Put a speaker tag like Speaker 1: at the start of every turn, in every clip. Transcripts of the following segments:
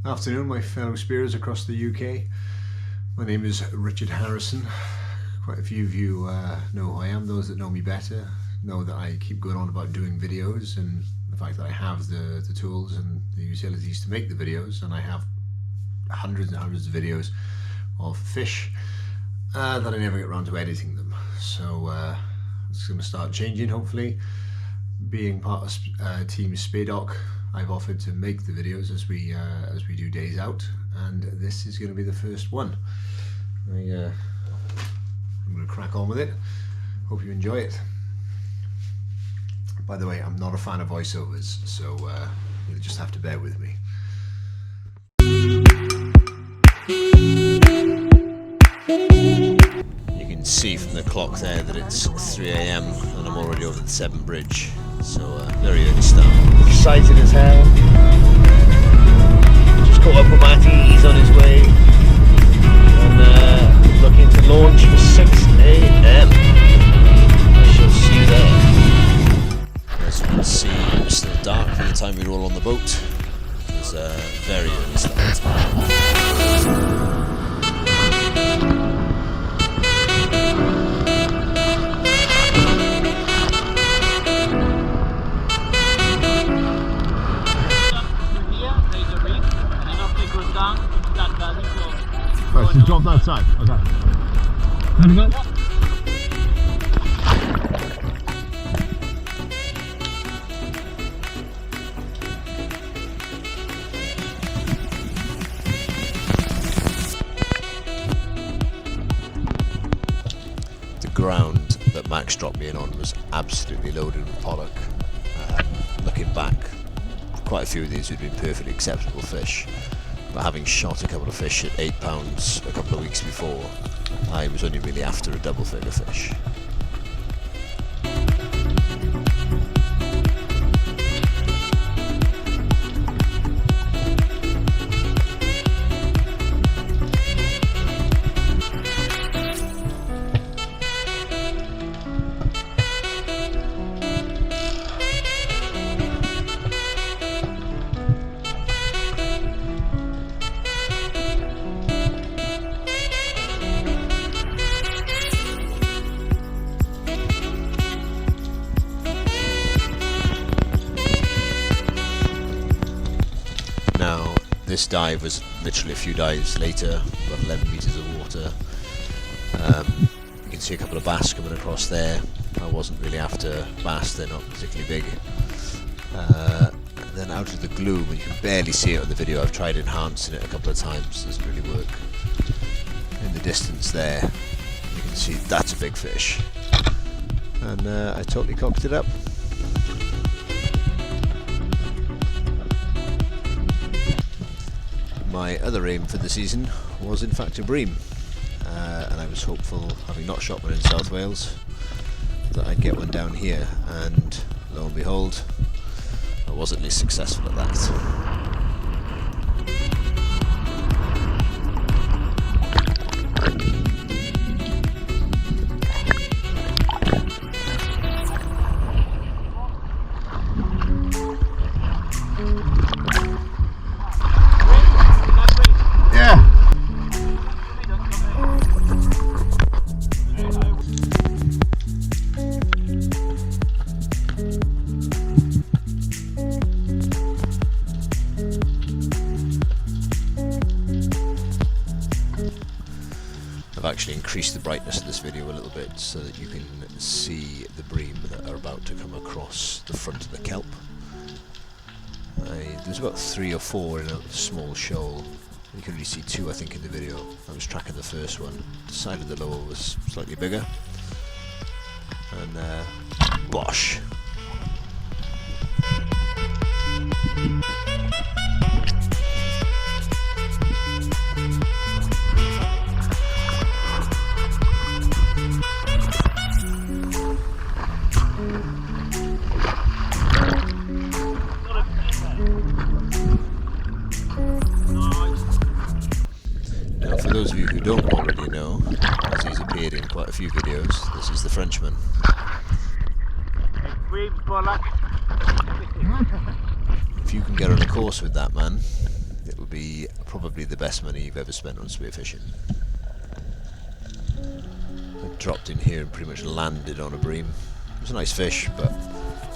Speaker 1: Afternoon, my fellow spearers across the UK. My name is Richard Harrison. Quite a few of you know who I am. Those that know me better know that I keep going on about doing videos and the fact that I have the tools and the utilities to make the videos, and I have hundreds and hundreds of videos of fish that I never get around to editing them. So it's going to start changing, hopefully. Being part of Team Speardock, I've offered to make the videos as we do days out, and this is going to be the first one. I'm going to crack on with it. Hope you enjoy it. By the way, I'm not a fan of voiceovers, so you'll just have to bear with me. You can see from the clock there that it's 3 AM and I'm already over the Severn Bridge, so very early start. Excited as hell. Just caught up with Matty, he's on his way, and looking to launch for 6 AM. I shall see you there. As you can see, it's still dark by the time we roll on the boat. It's a very early start.
Speaker 2: Right, so drop that side. Okay. There we go.
Speaker 1: The ground that Max dropped me in on was absolutely loaded with pollock. Looking back, quite a few of these would have been perfectly acceptable fish. But having shot a couple of fish at £8 a couple of weeks before, I was only really after a double figure fish. Now, this dive was literally a few dives later, about 11 metres of water. You can see a couple of bass coming across there. I wasn't really after bass, they're not particularly big. And then out of the gloom, you can barely see it on the video. I've tried enhancing it a couple of times, it doesn't really work. In the distance there, you can see that's a big fish. And I totally cocked it up. My other aim for the season was in fact a bream, and I was hopeful, having not shot one in South Wales, that I'd get one down here, and lo and behold, I was at least successful at that. I've actually increased the brightness of this video a little bit so that you can see the bream that are about to come across the front of the kelp. There's about 3 or 4 in a small shoal. You can only see 2 I think in the video. I was tracking the first one. Decided the lower was slightly bigger. And bosh! Now, for those of you who don't already know, as he's appeared in quite a few videos, this is the Frenchman. If you can get on a course with that man, it will be probably the best money you've ever spent on spearfishing. I dropped in here and pretty much landed on a bream. It was a nice fish, but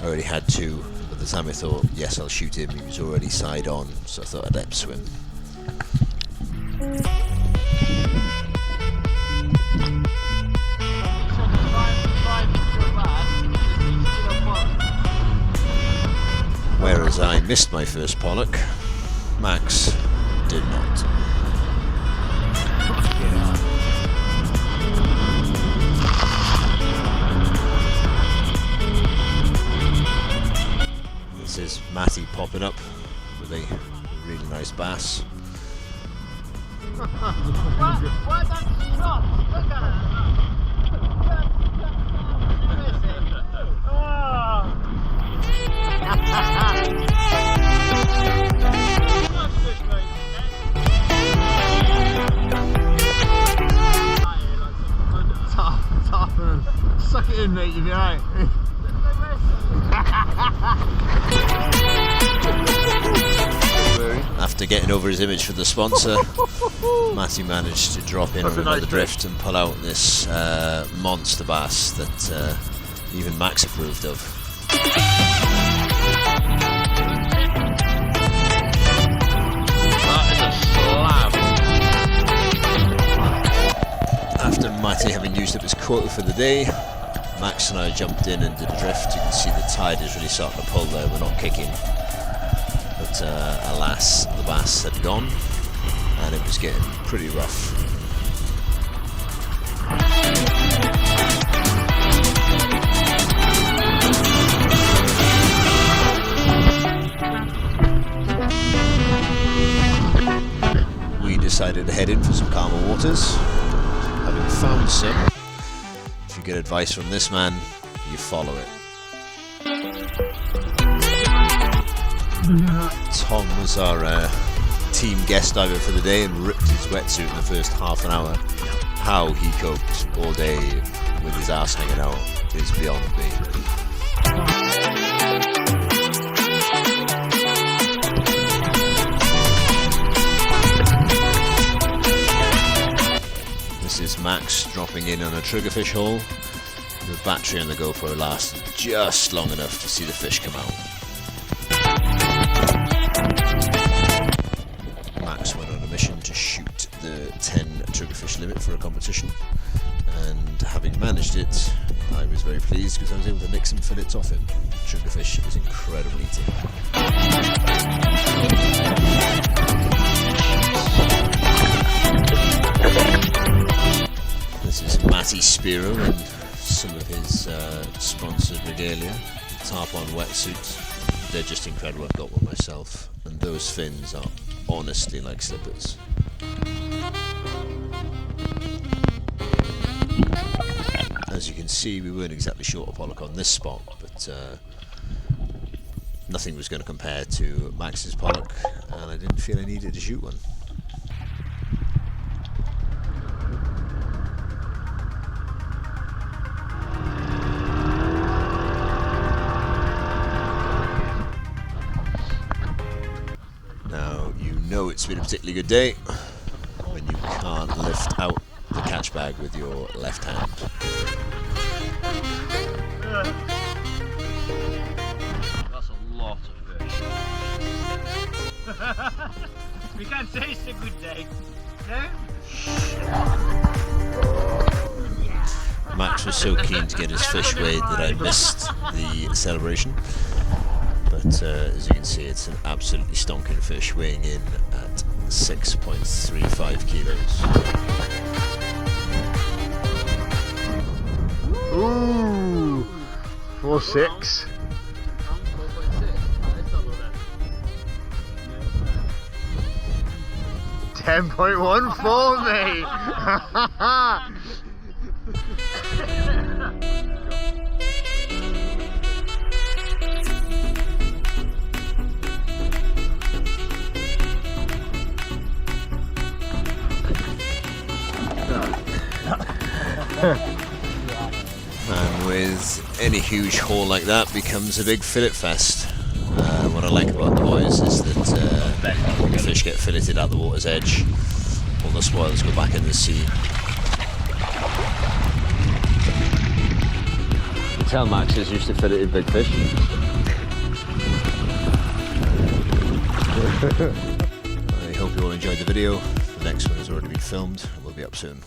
Speaker 1: I already had two. By the time I thought, yes, I'll shoot him, he was already side on, so I thought I'd let him swim. Whereas I missed my first pollock, Max did not. This is Matty popping up with a really nice bass.
Speaker 3: What that shot? Look at
Speaker 2: Suck it in, mate, you'll be alright.
Speaker 1: After getting over his image for the sponsor, Matty managed to drop in on another drift and pull out this monster bass that even Max approved of.
Speaker 2: That is a slab.
Speaker 1: After Matty having used up his quota for the day, Max and I jumped in and did a drift. You can see the tide is really starting to pull there, we're not kicking. But alas, the bass had gone and it was getting pretty rough. We decided to head in for some calmer waters. Having found some, if you get advice from this man, you follow it. Tom was our team guest diver for the day and ripped his wetsuit in the first half an hour. How he coped all day with his ass hanging out is beyond me. This is Max dropping in on a triggerfish haul. The battery on the GoPro lasted just long enough to see the fish come out. Max went on a mission to shoot the 10 triggerfish limit for a competition, and having managed it, I was very pleased because I was able to nick some fillets off him. Triggerfish is incredibly eating. This is Matty Spiro and some of his sponsored regalia. Tarpon wetsuits, they're just incredible. I've got one myself, and those fins are honestly like slippers. As you can see, we weren't exactly short a pollock on this spot, but nothing was going to compare to Max's pollock, and I didn't feel I needed to shoot one. Now, you know it's been a particularly good day when you can't lift out the catch bag with your left hand.
Speaker 3: That's a lot of fish. We can't say it's a good day. No?
Speaker 1: Max was so keen to get his fish weighed that I missed the celebration. But as you can see, it's an absolutely stonking fish, weighing in at 6.35 kilos.
Speaker 2: Ooh, 4.6. 10.14, mate.
Speaker 1: And with any huge haul like that becomes a big fillet fest. What I like about the boys is that the fish
Speaker 4: get filleted at the water's edge. All the spoilers go back in the sea. You tell Max is used to filleted big fish. I hope you all enjoyed the video. The next one has already been filmed and will be up soon.